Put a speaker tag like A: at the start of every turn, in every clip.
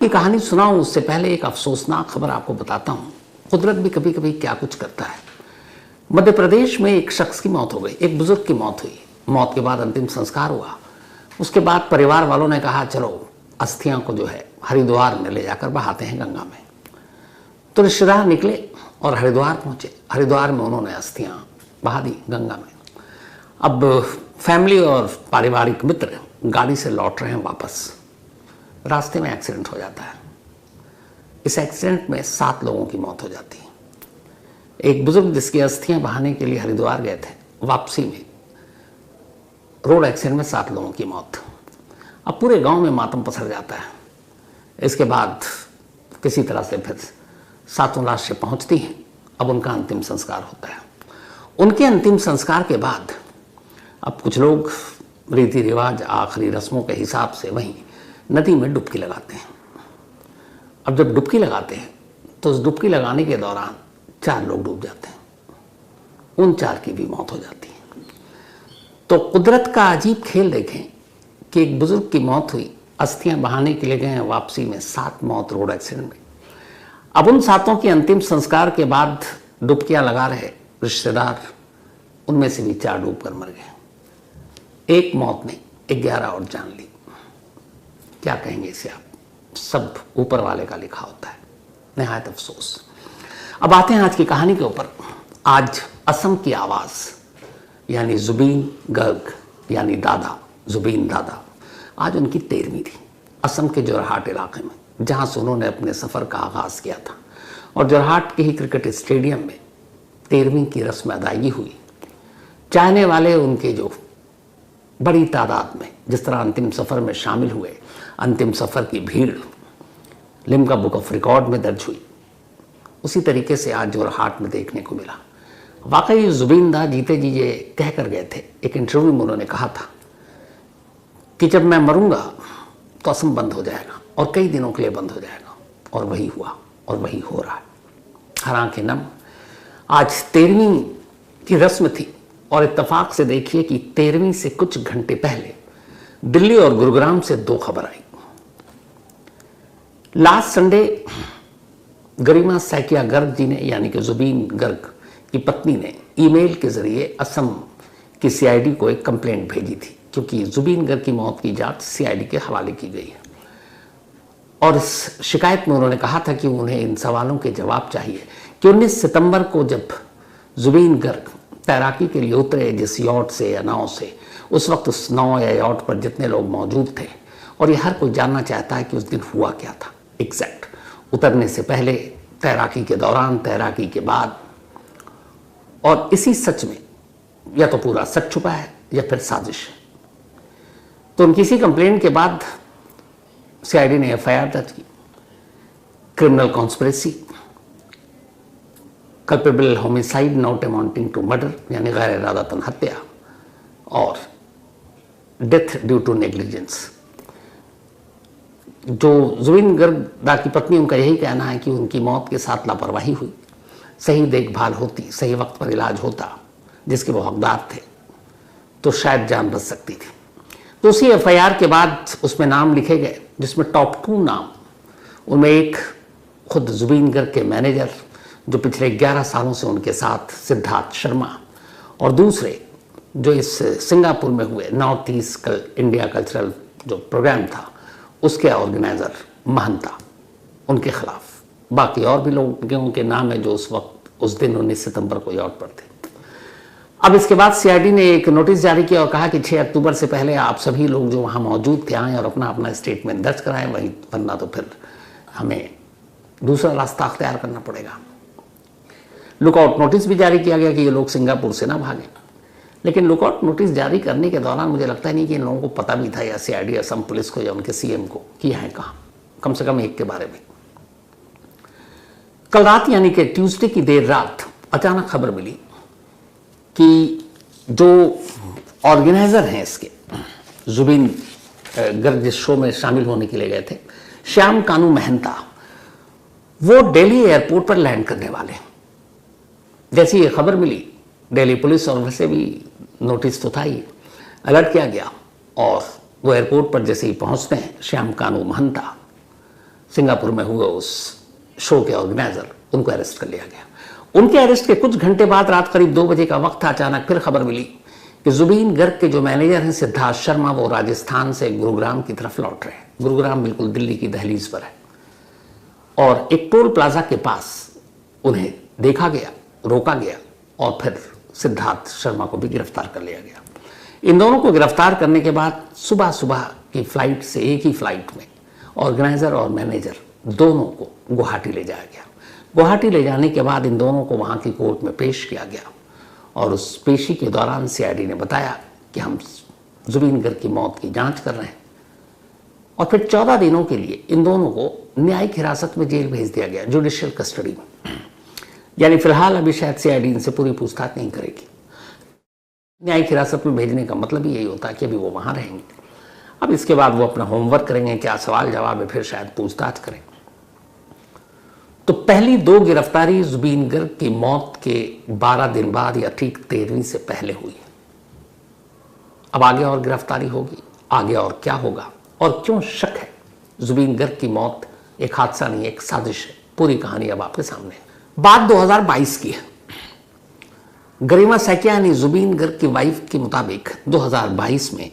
A: ये कहानी सुनाऊं उससे पहले एक अफसोसनाक खबर आपको बताता हूं। कुदरत भी कभी कभी क्या कुछ करता है। मध्य प्रदेश में एक शख्स की मौत हो गई, एक बुजुर्ग की मौत हुई। मौत के बाद अंतिम संस्कार हुआ। उसके बाद परिवार वालों ने कहा चलो अस्थियां को जो है हरिद्वार में ले जाकर बहाते हैं गंगा में। तो रिश्तेदार निकले और हरिद्वार पहुंचे। हरिद्वार में उन्होंने अस्थियां बहा दी गंगा में। अब फैमिली और पारिवारिक मित्र गाड़ी से लौट रहे हैं वापस। रास्ते में एक्सीडेंट हो जाता है। इस एक्सीडेंट में 7 लोगों की मौत हो जाती है। एक बुजुर्ग जिसकी अस्थियां बहाने के लिए हरिद्वार गए थे, वापसी में रोड एक्सीडेंट में 7 लोगों की मौत। अब पूरे गांव में मातम पसर जाता है। इसके बाद किसी तरह से फिर 7 लाशें पहुंचती हैं। अब उनका अंतिम संस्कार होता है। उनके अंतिम संस्कार के बाद अब कुछ लोग रीति रिवाज आखिरी रस्मों के हिसाब से वहीं नदी में डुबकी लगाते हैं। अब जब डुबकी लगाते हैं तो उस डुबकी लगाने के दौरान 4 लोग डूब जाते हैं। उन 4 की भी मौत हो जाती है। तो कुदरत का अजीब खेल देखें कि एक बुजुर्ग की मौत हुई, अस्थियां बहाने के लिए गए हैं, वापसी में 7 मौत रोड एक्सीडेंट में। अब उन 7 के अंतिम संस्कार के बाद डुबकियां लगा रहे रिश्तेदार, उनमें से भी 4 डूब कर मर गए। एक मौत ने 11 और जान ली। क्या कहेंगे इसे आप? सब ऊपर वाले का लिखा होता है। निहायत अफसोस। अब आते हैं आज की कहानी के ऊपर। आज असम की आवाज यानी जुबीन गर्ग यानी दादा, जुबीन दादा, आज उनकी 13वीं थी। असम के जोरहाट इलाके में, जहां से उन्होंने अपने सफर का आगाज किया था। और जोरहाट के ही क्रिकेट स्टेडियम में 13वीं की रस्म अदायगी हुई। चाहने वाले उनके जो बड़ी तादाद में जिस तरह अंतिम सफर में शामिल हुए, अंतिम सफर की भीड़ लिम्का बुक ऑफ रिकॉर्ड में दर्ज हुई, उसी तरीके से आज जोरहाट में देखने को मिला। वाकई जुबीन दा जीते जी ये कह कर गए थे, एक इंटरव्यू में उन्होंने कहा था कि जब मैं मरूंगा तो असम बंद हो जाएगा और कई दिनों के लिए बंद हो जाएगा। और वही हुआ और वही हो रहा है। हर आंखें नम। आज 13वीं की रस्म थी और इत्तेफाक से देखिए कि 13वीं से कुछ घंटे पहले दिल्ली और गुरुग्राम से 2 खबर आई। लास्ट संडे गरिमा सैकिया गर्ग जी ने यानी कि जुबीन गर्ग की पत्नी ने ईमेल के जरिए असम की सीआईडी को एक कंप्लेंट भेजी थी, क्योंकि जुबीन गर्ग की मौत की जांच सीआईडी के हवाले की गई है। और इस शिकायत में उन्होंने कहा था कि उन्हें इन सवालों के जवाब चाहिए कि 19 सितंबर को जब जुबीन गर्ग तैराकी के लिए उतरे जिस यॉट से या नाव से, उस वक्त उस नाव या यॉट पर जितने लोग मौजूद थे, और ये हर कोई जानना चाहता है कि उस दिन हुआ क्या था एग्जैक्ट, उतरने से पहले, तैराकी के दौरान, तैराकी के बाद। और इसी सच में या तो पूरा सच छुपा है या फिर साजिश है। तो उनकी इसी कंप्लेंट के बाद सीआईडी ने एफआईआर दर्ज की। Criminal conspiracy, culpable homicide not amounting to murder यानी गैर इरादतन हत्या, और डेथ ड्यू टू नेग्लिजेंस। जो जुबीन गर्ग की पत्नी, उनका यही कहना है कि उनकी मौत के साथ लापरवाही हुई। सही देखभाल होती, सही वक्त पर इलाज होता जिसके वो हकदार थे, तो शायद जान बच सकती थी। तो उसी एफआईआर के बाद उसमें नाम लिखे गए, जिसमें टॉप 2 नाम, उनमें एक खुद जुबीन गर्ग के मैनेजर जो पिछले 11 सालों से उनके साथ, सिद्धार्थ शर्मा, और दूसरे जो इस सिंगापुर में हुए नॉर्थ ईस्ट इंडिया कल्चरल जो प्रोग्राम था उसके ऑर्गेनाइजर महंता, उनके खिलाफ। बाकी और भी लोगों के नाम है जो उस वक्त, उस दिन 19 सितंबर को यॉट पर थे। अब इसके बाद सीआईडी ने एक नोटिस जारी किया और कहा कि 6 अक्टूबर से पहले आप सभी लोग जो वहाँ मौजूद थे आएँ और अपना अपना स्टेटमेंट दर्ज कराएं, वहीं, वरना तो फिर हमें दूसरा रास्ता अख्तियार करना पड़ेगा। लुकआउट नोटिस भी जारी किया गया कि ये लोग सिंगापुर से ना भागें। लेकिन लुकआउट नोटिस जारी करने के दौरान मुझे लगता ही नहीं कि इन लोगों को पता भी था, या सीआईडी, असम पुलिस को या उनके सीएम को, कि है कहाँ, कम से कम एक के बारे में। कल रात यानी कि ट्यूसडे की देर रात अचानक खबर मिली कि जो ऑर्गेनाइजर हैं इसके, जुबीन गर्ग जिस शो में शामिल होने के लिए गए थे, श्याम कानू महंता, वो दिल्ली एयरपोर्ट पर लैंड करने वाले। जैसी ये खबर मिली, दिल्ली पुलिस और वैसे भी नोटिस तो था ही, अलर्ट किया गया। और वो एयरपोर्ट पर जैसे ही पहुंचते हैं, श्याम कानू महंता सिंगापुर में हुए उस शो के ऑर्गेनाइजर, उनको अरेस्ट कर लिया गया। उनके अरेस्ट के कुछ घंटे बाद रात करीब 2 बजे का वक्त था, अचानक फिर खबर मिली कि जुबीन गर्ग के जो मैनेजर हैं सिद्धार्थ शर्मा, वो राजस्थान से गुरुग्राम की तरफ लौट रहे हैं। गुरुग्राम बिल्कुल दिल्ली की दहलीज पर है और एक टोल प्लाजा के पास उन्हें देखा गया, रोका गया और फिर सिद्धार्थ शर्मा को भी गिरफ्तार कर लिया गया। इन दोनों को गिरफ्तार करने के बाद सुबह सुबह की फ्लाइट से, एक ही फ्लाइट में ऑर्गेनाइजर और मैनेजर दोनों को गुवाहाटी ले जाया गया। गुवाहाटी ले जाने के बाद इन दोनों को वहाँ की कोर्ट में पेश किया गया और उस पेशी के दौरान सीआईडी ने बताया कि हम जुबीन गर्ग की मौत की जांच कर रहे हैं और फिर 14 दिनों के लिए इन दोनों को न्यायिक हिरासत में जेल भेज दिया गया, जुडिशियल कस्टडी में। यानी फिलहाल अभी शायद सीआईडी इनसे पूरी पूछताछ नहीं करेगी। न्यायिक हिरासत में भेजने का मतलब ही यही होता है कि अभी वो वहाँ रहेंगे। अब इसके बाद वो अपना होमवर्क करेंगे, क्या सवाल जवाब है, फिर शायद पूछताछ करें। तो पहली 2 गिरफ्तारी जुबीन गर्ग की मौत के 12 दिन बाद या ठीक 13वीं से पहले हुई। अब आगे और गिरफ्तारी होगी, आगे और क्या होगा और क्यों शक है जुबीन गर्ग की मौत एक हादसा नहीं, एक साजिश है, पूरी कहानी अब आपके सामने है। बात 2022 की है। गरिमा सैकिया यानी जुबीन गर्ग की वाइफ के मुताबिक 2022 में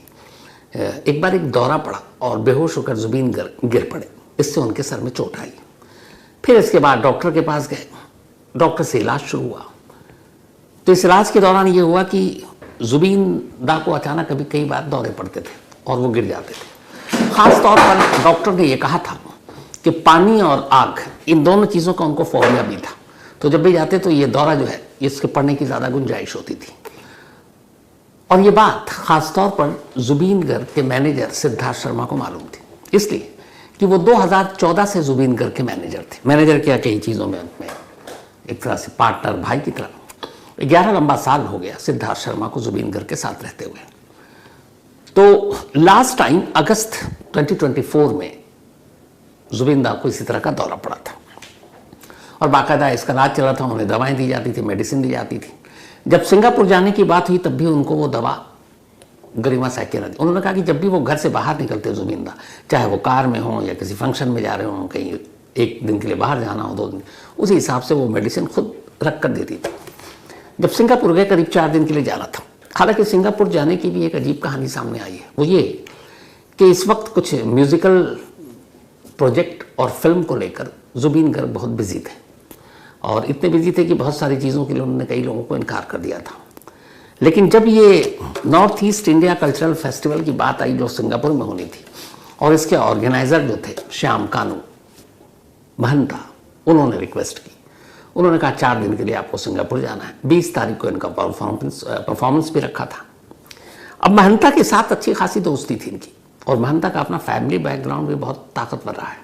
A: एक बार एक दौरा पड़ा और बेहोश होकर जुबीन गर्ग गिर पड़े। इससे उनके सर में चोट आई। फिर इसके बाद डॉक्टर के पास गए, डॉक्टर से इलाज शुरू हुआ। तो इस इलाज के दौरान ये हुआ कि जुबीन दा को अचानक कभी कई बार दौरे पड़ते थे और वो गिर जाते थे। खास तौर पर डॉक्टर ने ये कहा था कि पानी और आग, इन दोनों चीज़ों का उनको फोबिया भी था। तो जब भी जाते तो ये दौरा जो है इसके पड़ने की ज़्यादा गुंजाइश होती थी। और ये बात खास तौर पर जुबीन गर्ग के मैनेजर सिद्धार्थ शर्मा को मालूम थी, इसलिए कि वो 2014 से जुबीन गर्ग के मैनेजर थे। मैनेजर क्या, कई चीज़ों में उनमें एक तरह से पार्टनर, भाई की तरह। 11 लंबा साल हो गया सिद्धार्थ शर्मा को जुबीन गर्ग के साथ रहते हुए। तो लास्ट टाइम अगस्त 2024 में जुबीन दा को इसी तरह का दौरा पड़ा था और बाकायदा इसका इलाज चल रहा था। उन्हें दवाएं दी जाती थी, मेडिसिन दी जाती थी। जब सिंगापुर जाने की बात हुई तब भी उनको वो दवा गरिमा सैकिया ने दी। उन्होंने कहा कि जब भी वो घर से बाहर निकलते जुबीन दा, चाहे वो कार में हो या किसी फंक्शन में जा रहे हो, कहीं एक दिन के लिए बाहर जाना हो, 2 दिन, उसी हिसाब से वो मेडिसिन खुद रख कर देती थी। जब सिंगापुर गए, करीब 4 दिन के लिए जाना था। हालांकि सिंगापुर जाने की भी एक अजीब कहानी सामने आई है। वो ये कि इस वक्त कुछ म्यूजिकल प्रोजेक्ट और फिल्म को लेकर जुबीन गर्ग बहुत बिजी थे और इतने बिजी थे कि बहुत सारी चीज़ों के लिए उन्होंने कई लोगों को इनकार कर दिया था। लेकिन जब ये north east India cultural festival की बात आई जो सिंगापुर में होनी थी और इसके ऑर्गेनाइजर जो थे श्याम कानू महंता, उन्होंने रिक्वेस्ट की। उन्होंने कहा 4 दिन के लिए आपको सिंगापुर जाना है। 20 तारीख को इनका परफॉर्मेंस भी रखा था। अब महंता के साथ अच्छी खासी दोस्ती थी इनकी और महंता का अपना फैमिली बैकग्राउंड भी बहुत ताकतवर रहा है।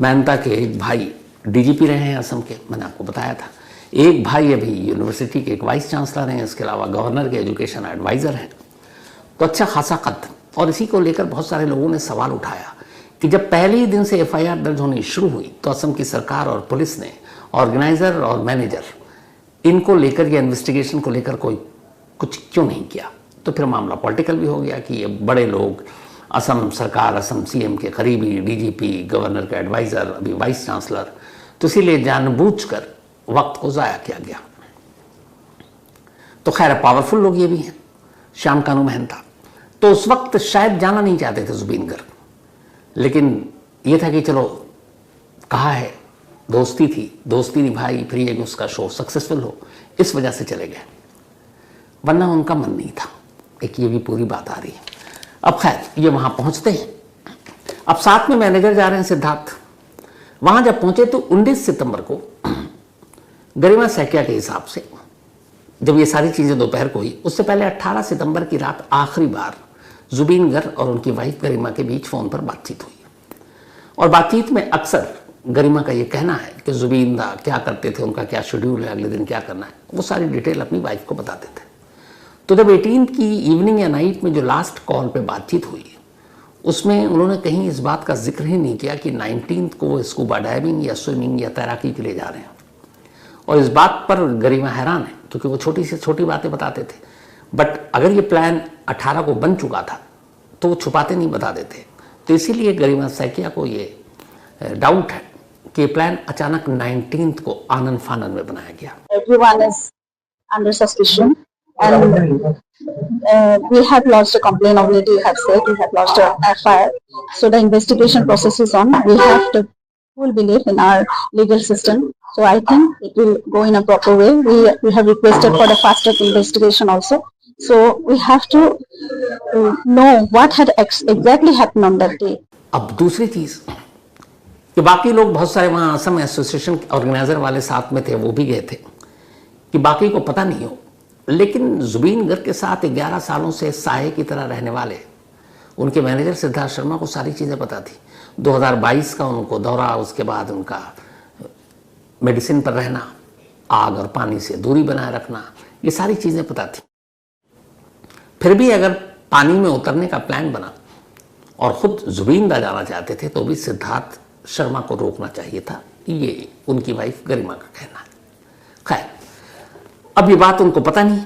A: महंता के एक भाई डीजीपी रहे हैं असम के, मैंने आपको बताया था। एक भाई अभी यूनिवर्सिटी के एक वाइस चांसलर हैं, इसके अलावा गवर्नर के एजुकेशन एडवाइज़र हैं। तो अच्छा खासा कद। और इसी को लेकर बहुत सारे लोगों ने सवाल उठाया कि जब पहले ही दिन से एफआईआर दर्ज होनी शुरू हुई तो असम की सरकार और पुलिस ने ऑर्गेनाइजर और मैनेजर इनको लेकर या इन्वेस्टिगेशन को लेकर कोई कुछ क्यों नहीं किया। तो फिर मामला पॉलिटिकल भी हो गया कि ये बड़े लोग, असम सरकार, असम सीएम के करीबी, डीजीपी, गवर्नर का एडवाइज़र, अभी वाइस चांसलर, तो इसीलिए जानबूझकर वक्त को ज़ाया किया गया। तो खैर पावरफुल लोग ये भी हैं, श्याम कानू महंता। तो उस वक्त शायद जाना नहीं चाहते थे जुबीन गर्ग, लेकिन ये था कि चलो कहा है, दोस्ती थी, दोस्ती निभाई, फिर ये कि उसका शो सक्सेसफुल हो, इस वजह से चले गए, वरना उनका मन नहीं था। एक ये भी पूरी बात आ रही है। अब खैर ये वहाँ पहुँचते हैं। अब साथ में मैनेजर जा रहे हैं सिद्धार्थ। वहाँ जब पहुँचे तो 19 सितंबर को गरिमा सैकिया के हिसाब से जब ये सारी चीज़ें दोपहर को हुई, उससे पहले 18 सितंबर की रात आखिरी बार जुबीन गर्ग और उनकी वाइफ गरिमा के बीच फ़ोन पर बातचीत हुई। और बातचीत में अक्सर गरिमा का ये कहना है कि जुबीन दा क्या करते थे, उनका क्या शेड्यूल है, अगले दिन क्या करना है, वो सारी डिटेल अपनी वाइफ को बताते थे। तो जब 18 की इवनिंग या नाइट में जो लास्ट कॉल पे बातचीत हुई, उसमें उन्होंने कहीं इस बात का जिक्र ही नहीं किया कि 19 को वो स्कूबा डाइविंग या स्विमिंग या तैराकी के लिए जा रहे हैं। और इस बात पर गरिमा हैरान है क्योंकि वो छोटी से छोटी बातें बताते थे, बट अगर ये प्लान 18 को बन चुका था तो वो छुपाते नहीं, बता देते। तो इसीलिए गरिमा सैकिया को ये डाउट है कि ये प्लान अचानक 19th को आनन फानन में बनाया गया।
B: Everyone is under suspicion, and we have lodged a complaint. Already, you have said we have lodged a FIR. So the investigation process is on. We have the full belief in our legal system. So I think it will go in a proper way. We have requested for the fast track investigation also. So we have to know what had exactly happened on that day.
A: अब दूसरी चीज कि बाकी लोग बहुत सारे वहाँ Assam association organiser वाले साथ में थे, वो भी गए थे, कि बाकी को पता नहीं हो, लेकिन जुबीन गर्ग के साथ 11 सालों से साये की तरह रहने वाले उनके मैनेजर सिद्धार्थ शर्मा को सारी चीज़ें पता थी। 2022 का उनको दौरा, उसके बाद उनका मेडिसिन पर रहना, आग और पानी से दूरी बनाए रखना, ये सारी चीज़ें पता थी। फिर भी अगर पानी में उतरने का प्लान बना और खुद जुबीन दा जाना चाहते थे तो भी सिद्धार्थ शर्मा को रोकना चाहिए था, ये उनकी वाइफ गरिमा का कहना है। खैर, अब ये बात उनको पता नहीं,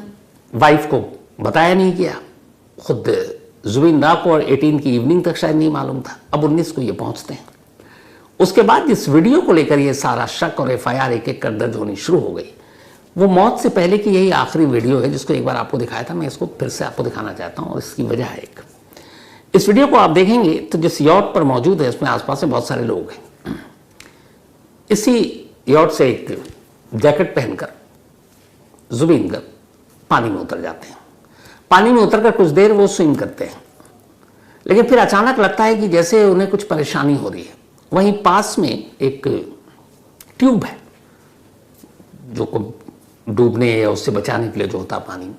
A: वाइफ को बताया नहीं गया, खुद जुबीन दा को और 18 की इवनिंग तक शायद नहीं मालूम था। अब 19 को ये पहुंचते हैं। उसके बाद जिस वीडियो को लेकर ये सारा शक और FIR एक एक कर दर्ज होनी शुरू हो गई, वो मौत से पहले की यही आखिरी वीडियो है जिसको एक बार आपको दिखाया था। मैं इसको फिर से आपको दिखाना चाहता हूँ और इसकी वजह है एक, इस वीडियो को आप देखेंगे तो जिस यॉट पर मौजूद है उसमें आसपास में बहुत सारे लोग हैं। इसी यॉट से एक जैकेट पहनकर जुबीन गर्ग पानी में उतर जाते हैं। पानी में उतरकर कुछ देर वो स्विम करते हैं, लेकिन फिर अचानक लगता है कि जैसे उन्हें कुछ परेशानी हो रही है। वहीं पास में एक ट्यूब है जो को डूबने या उससे बचाने के लिए जो होता है पानी में,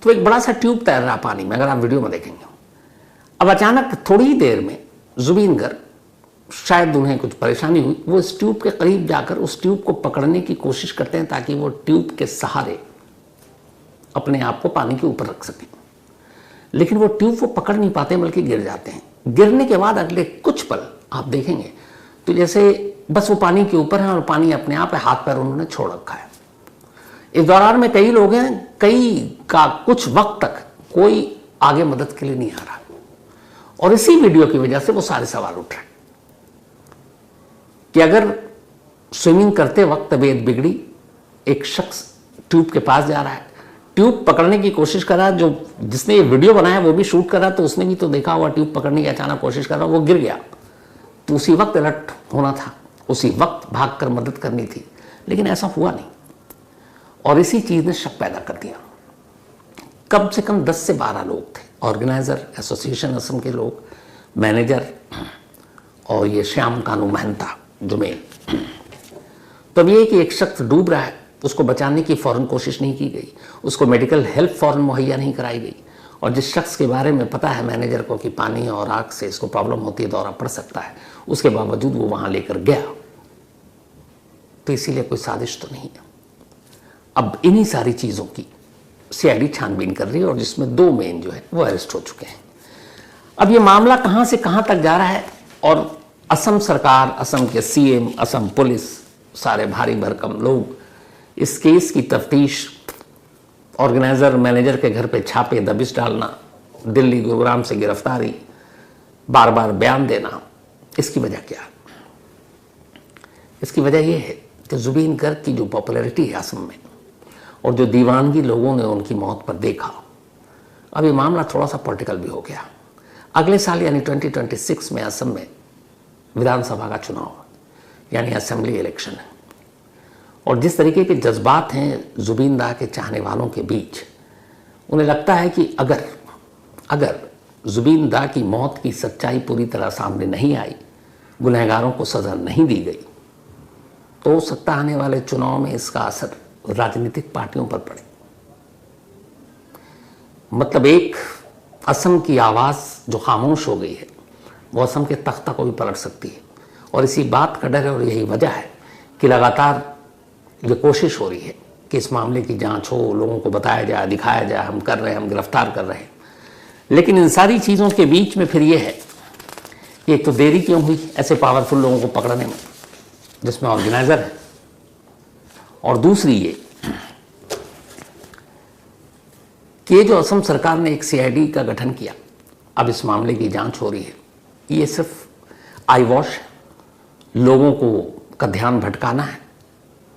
A: तो एक बड़ा सा ट्यूब तैर रहा पानी में, अगर आप वीडियो में देखेंगे। अब अचानक थोड़ी ही देर में जुबीन गर्ग, शायद उन्हें कुछ परेशानी हुई, वो इस ट्यूब के करीब जाकर उस ट्यूब को पकड़ने की कोशिश करते हैं ताकि वो ट्यूब के सहारे अपने आप को पानी के ऊपर रख सकें। लेकिन वो ट्यूब वो पकड़ नहीं पाते, बल्कि गिर जाते हैं। गिरने के बाद अगले कुछ पल आप देखेंगे तो जैसे बस वो पानी के ऊपर है और पानी अपने आप है, हाथ पैर उन्होंने छोड़ रखा है। इस दौरान में कई लोग हैं, कई का कुछ वक्त तक कोई आगे मदद के लिए नहीं आ रहा, और इसी वीडियो की वजह से वो सारे सवाल उठ रहे कि अगर स्विमिंग करते वक्त तबीयत बिगड़ी, एक शख्स ट्यूब के पास जा रहा है, ट्यूब पकड़ने की कोशिश कर रहा है, जो जिसने ये वीडियो बनाया वो भी शूट कर रहा, तो उसने भी तो देखा हुआ ट्यूब पकड़ने की अचानक कोशिश कर रहा, वो गिर गया, तो उसी वक्त अलर्ट होना था, उसी वक्त भागकर मदद करनी थी, लेकिन ऐसा हुआ नहीं। और इसी चीज ने शक पैदा कर दिया। कम से कम 10 से 12 लोग थे, ऑर्गेनाइजर, एसोसिएशन असम के लोग, मैनेजर और ये श्याम कानू महंता जो मेन। तब ये कि एक शख्स डूब रहा है, उसको बचाने की फौरन कोशिश नहीं की गई, उसको मेडिकल हेल्प फौरन मुहैया नहीं कराई गई, और जिस शख्स के बारे में पता है मैनेजर को कि पानी और आग से इसको प्रॉब्लम होती है, दौरा पड़ सकता है, उसके बावजूद वो वहां लेकर गया, तो इसीलिए कोई साजिश तो नहीं है। अब इन्हीं सारी चीजों की CID छानबीन कर रही है, और जिसमें 2 मेन जो है वो अरेस्ट हो चुके हैं। अब ये मामला कहां से कहां तक जा रहा है, और असम सरकार, असम के CM, असम पुलिस, सारे भारी भरकम लोग इस केस की तफ्तीश, ऑर्गेनाइजर मैनेजर के घर पे छापे, दबिश डालना, दिल्ली गुरुग्राम से गिरफ्तारी, बार बार बयान देना, इसकी वजह क्या है? इसकी वजह यह है कि जुबीन गर्ग की जो पॉपुलैरिटी है असम में, और जो दीवानगी लोगों ने उनकी मौत पर देखा, अब ये मामला थोड़ा सा पॉलिटिकल भी हो गया। अगले साल यानी 2026 में असम में विधानसभा का चुनाव यानी असेंबली इलेक्शन है, और जिस तरीके के जज्बात हैं जुबीन दा के चाहने वालों के बीच, उन्हें लगता है कि अगर जुबीन दा की मौत की सच्चाई पूरी तरह सामने नहीं आई, गुनहगारों को सजा नहीं दी गई, तो हो सकता है आने वाले चुनाव में इसका असर राजनीतिक पार्टियों पर पड़े। मतलब एक असम की आवाज जो खामोश हो गई है, वो असम के तख्ता को भी पलट सकती है, और इसी बात का डर है, और यही वजह है कि लगातार ये कोशिश हो रही है कि इस मामले की जांच हो, लोगों को बताया जाए, दिखाया जाए, हम कर रहे हैं, हम गिरफ्तार कर रहे हैं। लेकिन इन सारी चीज़ों के बीच में फिर ये है कि एक तो देरी क्यों हुई ऐसे पावरफुल लोगों को पकड़ने में, जिसमें ऑर्गेनाइजर है, और दूसरी ये कि जो असम सरकार ने एक CID का गठन किया, अब इस मामले की जांच हो रही है, ये सिर्फ आई वॉश है, लोगों का ध्यान भटकाना है,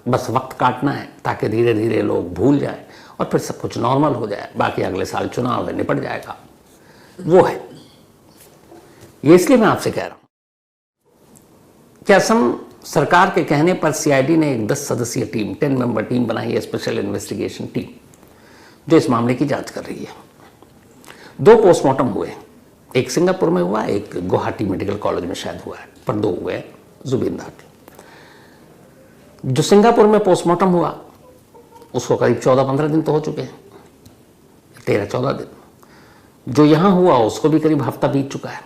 A: बस वक्त काटना है ताकि धीरे धीरे लोग भूल जाए और फिर सब कुछ नॉर्मल हो जाए, बाकी अगले साल चुनाव है, निपट जाएगा, वो है। ये इसलिए मैं आपसे कह रहा हूं कि असम सरकार के कहने पर सीआईडी ने एक 10 सदस्यीय टीम, 10 मेंबर टीम बनाई है, स्पेशल इन्वेस्टिगेशन टीम, जो इस मामले की जांच कर रही है। 2 पोस्टमार्टम हुए, एक सिंगापुर में हुआ, एक गुवाहाटी मेडिकल कॉलेज में शायद हुआ है, पर 2 हुए जुबिन गार्ग। जो सिंगापुर में पोस्टमार्टम हुआ उसको करीब 14-15 दिन तो हो चुके हैं, 13-14 दिन। जो यहां हुआ उसको भी करीब हफ्ता बीत चुका है।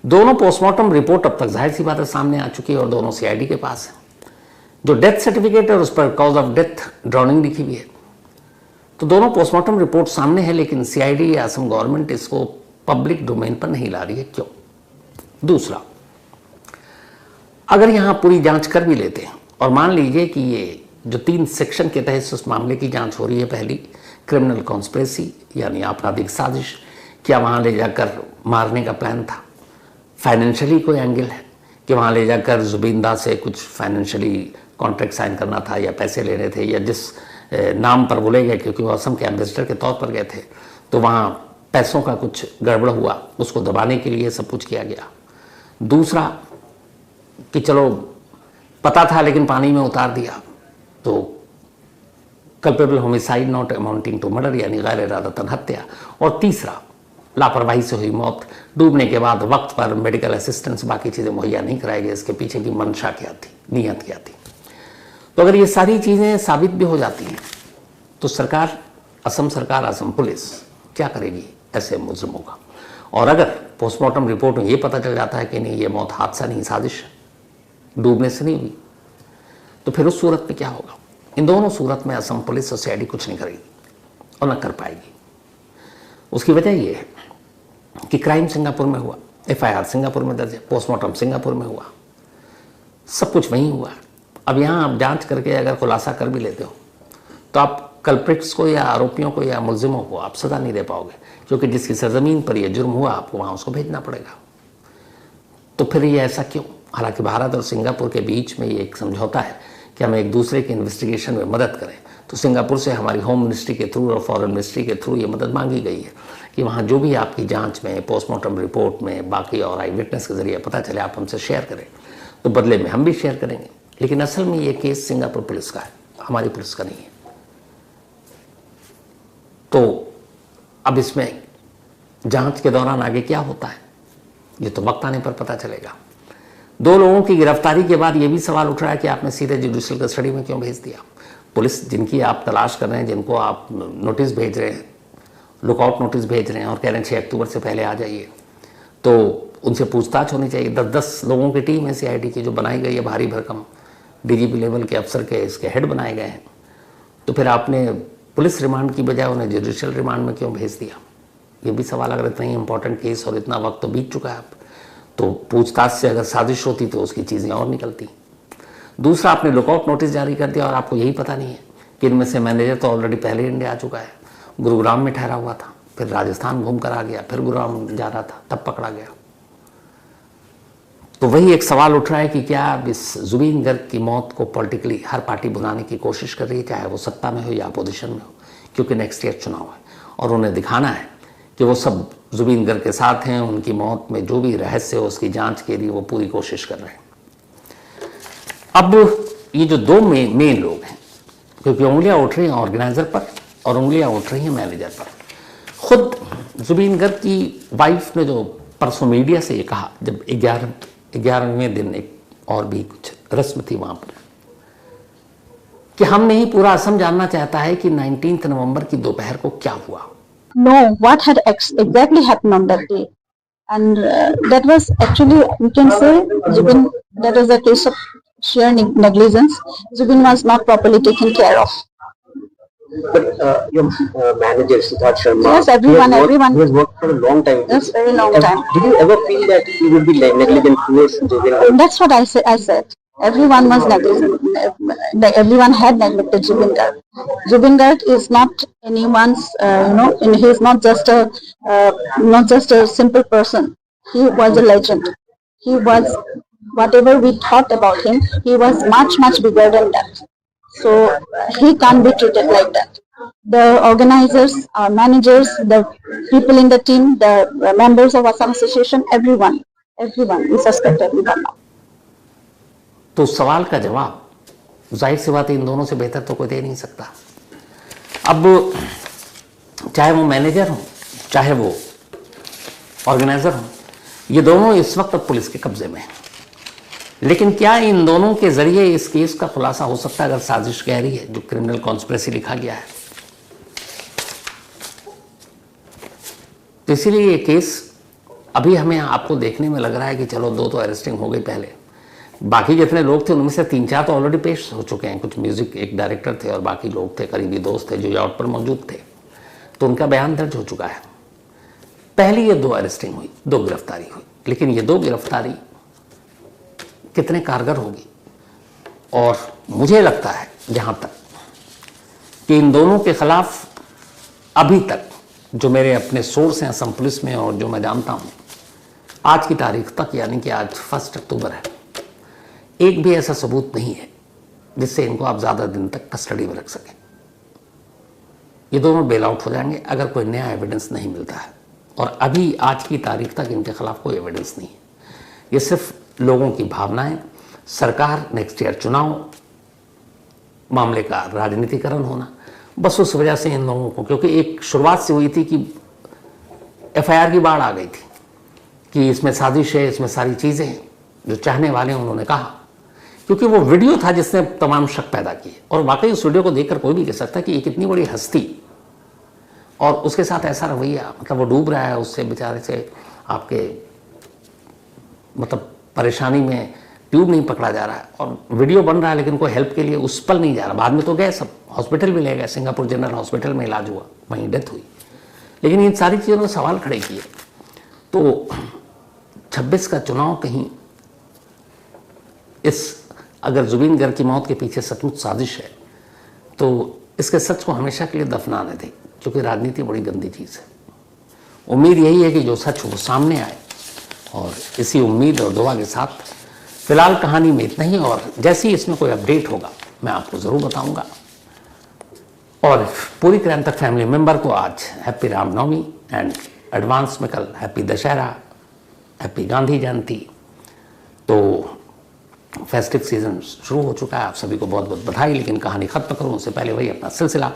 A: दोनों पोस्टमार्टम रिपोर्ट अब तक जाहिर सी बात है सामने आ चुकी है और दोनों सीआईडी के पास है। जो डेथ सर्टिफिकेट है उस पर कॉज ऑफ डेथ ड्राउनिंग लिखी हुई है। तो दोनों पोस्टमार्टम रिपोर्ट सामने है, लेकिन सीआईडी या असम गवर्नमेंट इसको पब्लिक डोमेन पर नहीं ला रही है, क्यों? दूसरा, अगर यहां पूरी जांच कर भी लेते हैं और मान लीजिए कि ये जो 3 सेक्शन के तहत उस मामले की जांच हो रही है, पहली क्रिमिनल कॉन्स्पिरेसी यानी आपराधिक साजिश, क्या वहां ले जाकर मारने का प्लान था, फाइनेंशियली कोई एंगल है कि वहां ले जाकर जुबिंदा से कुछ फाइनेंशियली कॉन्ट्रैक्ट साइन करना था या पैसे लेने थे, या जिस नाम पर बोले गए क्योंकि वो असम के एम्बेसडर के तौर पर गए थे तो वहां पैसों का कुछ गड़बड़ हुआ, उसको दबाने के लिए सब कुछ किया गया। दूसरा कि चलो पता था लेकिन पानी में उतार दिया, तो culpable homicide not amounting to murder यानी गैर इरादतन हत्या। और तीसरा, लापरवाही से हुई मौत, डूबने के बाद वक्त पर मेडिकल असिस्टेंस बाकी चीज़ें मुहैया नहीं कराई गई, इसके पीछे की मंशा क्या थी, नीयत क्या थी। तो अगर ये सारी चीज़ें साबित भी हो जाती हैं तो सरकार, असम पुलिस क्या करेगी ऐसे मुजरिमों का? और अगर पोस्टमार्टम रिपोर्ट में ये पता चल जाता है कि नहीं ये मौत हादसा नहीं, साजिश, डूबने से नहीं हुई, तो फिर उस सूरत में क्या होगा? इन दोनों सूरत में असम पुलिस और सीआईडी कुछ नहीं करेगी और न कर पाएगी। उसकी वजह यह है कि क्राइम सिंगापुर में हुआ, एफआईआर सिंगापुर में दर्ज है, पोस्टमार्टम सिंगापुर में हुआ, सब कुछ वहीं हुआ। अब यहाँ आप जांच करके अगर खुलासा कर भी लेते हो तो आप कल्प्रिट्स को या आरोपियों को या मुलजिमों को आप सजा नहीं दे पाओगे, क्योंकि जिसकी सरजमीन पर यह जुर्म हुआ आपको वहाँ उसको भेजना पड़ेगा। तो फिर ये ऐसा क्यों? हालांकि भारत और सिंगापुर के बीच में ये एक समझौता है कि हम एक दूसरे के इन्वेस्टिगेशन में मदद करें, तो सिंगापुर से हमारी होम मिनिस्ट्री के थ्रू और फॉरेन मिनिस्ट्री के थ्रू ये मदद मांगी गई है कि वहाँ जो भी आपकी जांच में, पोस्टमार्टम रिपोर्ट में, बाकी और आई विटनेस के जरिए पता चले आप हमसे शेयर करें, तो बदले में हम भी शेयर करेंगे। लेकिन असल में ये केस सिंगापुर पुलिस का है, हमारी पुलिस का नहीं है। तो अब इसमें जांच के दौरान आगे क्या होता है ये तो वक्त आने पर पता चलेगा। 2 लोगों की गिरफ्तारी के बाद ये भी सवाल उठ रहा है कि आपने सीधे जुडिशियल कस्टडी में क्यों भेज दिया? पुलिस जिनकी आप तलाश कर रहे हैं, जिनको आप नोटिस भेज रहे हैं, लुकआउट नोटिस भेज रहे हैं और कह रहे हैं 6 अक्टूबर से पहले आ जाइए, तो उनसे पूछताछ होनी चाहिए। 10-10 लोगों की टीम है सीआईडी की जो बनाई गई है, भारी भरकम डीजीपी लेवल के अफसर के इसके हेड बनाए गए हैं। तो फिर आपने पुलिस रिमांड की बजाय उन्हें जुडिशियल रिमांड में क्यों भेज दिया? ये भी सवाल। अगर इतना ही इंपॉर्टेंट केस और इतना वक्त तो बीत चुका है, तो पूछताछ से अगर साजिश होती तो उसकी चीज़ें और निकलती। दूसरा, आपने लुकआउट नोटिस जारी कर दिया और आपको यही पता नहीं है कि इनमें से मैनेजर तो ऑलरेडी पहले इंडिया आ चुका है, गुरुग्राम में ठहरा हुआ था, फिर राजस्थान घूम कर आ गया, फिर गुरुग्राम जा रहा था, तब पकड़ा गया। तो वही एक सवाल उठ रहा है कि क्या इस जुबिन गर्ग की मौत को पॉलिटिकली हर पार्टी बुलाने की कोशिश कर रही है, चाहे वो सत्ता में हो या अपोजिशन में हो, क्योंकि नेक्स्ट ईयर चुनाव है और उन्हें दिखाना है कि वो सब जुबिन गर्ग के साथ हैं, उनकी मौत में जो भी रहस्य हो उसकी जांच के लिए वो पूरी कोशिश कर रहे हैं। अब ये जो 2 मेन लोग हैं, क्योंकि उंगलियां उठ रही हैं ऑर्गेनाइजर पर और उंगलियां उठ रही हैं मैनेजर पर। खुद जुबिन गर्ग की वाइफ ने जो परसों मीडिया से ये कहा, जब 11वें दिन एक और भी कुछ रस्म थी वहां पर, कि हम नहीं, पूरा असम जानना चाहता है कि 19 नवंबर की दोपहर को क्या हुआ।
B: No, what had exactly happened on that day, and that was actually, you can say, Zubin, that was a case of sheer negligence. Zubin was not properly taken care of.
C: But your manager Siddharth Sharma,
B: Yes, everyone.
C: He has worked for a long time.
B: Yes, very long time.
C: Did you ever feel that he would be negligent towards Zubin?
B: That's what I said. Everyone was negligent. Everyone had neglected Zubin Garg. Zubin Garg is not anyone's, and he is not just a simple person. He was a legend. He was whatever we thought about him, he was much, much bigger than that. So he can't be treated like that. The organizers, our managers, the people in the team, the members of Assam Association, everyone is suspected with that now.
A: तो सवाल का जवाब जाहिर सी बात है इन दोनों से बेहतर तो कोई दे नहीं सकता। अब चाहे वो मैनेजर हो चाहे वो ऑर्गेनाइजर हो, ये दोनों इस वक्त पुलिस के कब्जे में हैं। लेकिन क्या इन दोनों के जरिए इस केस का खुलासा हो सकता है अगर साजिश गहरी है, जो क्रिमिनल कॉन्स्पिरेसी लिखा गया है? तो इसीलिए ये केस अभी हमें आपको देखने में लग रहा है कि चलो 2 तो अरेस्टिंग हो गई पहले, बाकी जितने लोग थे उनमें से 3-4 तो ऑलरेडी पेश हो चुके हैं। कुछ म्यूजिक एक डायरेक्टर थे और बाकी लोग थे, करीबी दोस्त थे जो यार्ड पर मौजूद थे, तो उनका बयान दर्ज हो चुका है। पहली ये 2 अरेस्टिंग हुई, 2 गिरफ्तारी हुई, लेकिन ये 2 गिरफ्तारी कितने कारगर होगी? और मुझे लगता है जहां तक कि इन दोनों के खिलाफ अभी तक जो मेरे अपने सोर्स हैं असम पुलिस में और जो मैं जानता हूं, आज की तारीख तक, यानी कि आज 1 अक्टूबर है, एक भी ऐसा सबूत नहीं है जिससे इनको आप ज्यादा दिन तक कस्टडी में रख सकें। ये दोनों बेल आउट हो जाएंगे अगर कोई नया एविडेंस नहीं मिलता है, और अभी आज की तारीख तक इनके खिलाफ कोई एविडेंस नहीं है। ये सिर्फ लोगों की भावनाएं, सरकार, नेक्स्ट ईयर चुनाव, मामले का राजनीतिकरण होना, बस उस वजह से इन लोगों को, क्योंकि एक शुरुआत से हुई थी कि एफआईआर की बाढ़ आ गई थी कि इसमें साजिश है, इसमें सारी चीजें हैं, जो चाहने वाले हैं उन्होंने कहा, क्योंकि वो वीडियो था जिसने तमाम शक पैदा किए। और वाकई उस वीडियो को देखकर कोई भी कह सकता है कि एक इतनी बड़ी हस्ती और उसके साथ ऐसा रवैया, मतलब वो डूब रहा है, उससे बेचारे से आपके मतलब परेशानी में ट्यूब नहीं पकड़ा जा रहा है और वीडियो बन रहा है, लेकिन कोई हेल्प के लिए उस पल नहीं जा रहा। बाद में तो गए सब, हॉस्पिटल भी ले गए, सिंगापुर जनरल हॉस्पिटल में इलाज हुआ, वहीं डेथ हुई। लेकिन इन सारी चीज़ों ने सवाल खड़े किए। तो 26 का चुनाव कहीं अगर जुबीन गर्ग की मौत के पीछे सचमुच साजिश है तो इसके सच को हमेशा के लिए दफनाने दें, क्योंकि राजनीति बड़ी गंदी चीज़ है। उम्मीद यही है कि जो सच वो सामने आए, और इसी उम्मीद और दुआ के साथ फिलहाल कहानी में इतना ही, और जैसे ही इसमें कोई अपडेट होगा मैं आपको ज़रूर बताऊंगा। और पूरी क्रांतक फैमिली मेंबर को आज हैप्पी रामनवमी एंड एडवांस में कल हैप्पी दशहरा, हैप्पी गांधी जयंती। तो फेस्टिव सीजन शुरू हो चुका है, आप सभी को बहुत बहुत बधाई। लेकिन कहानी खत्म करूं उससे पहले वही अपना सिलसिला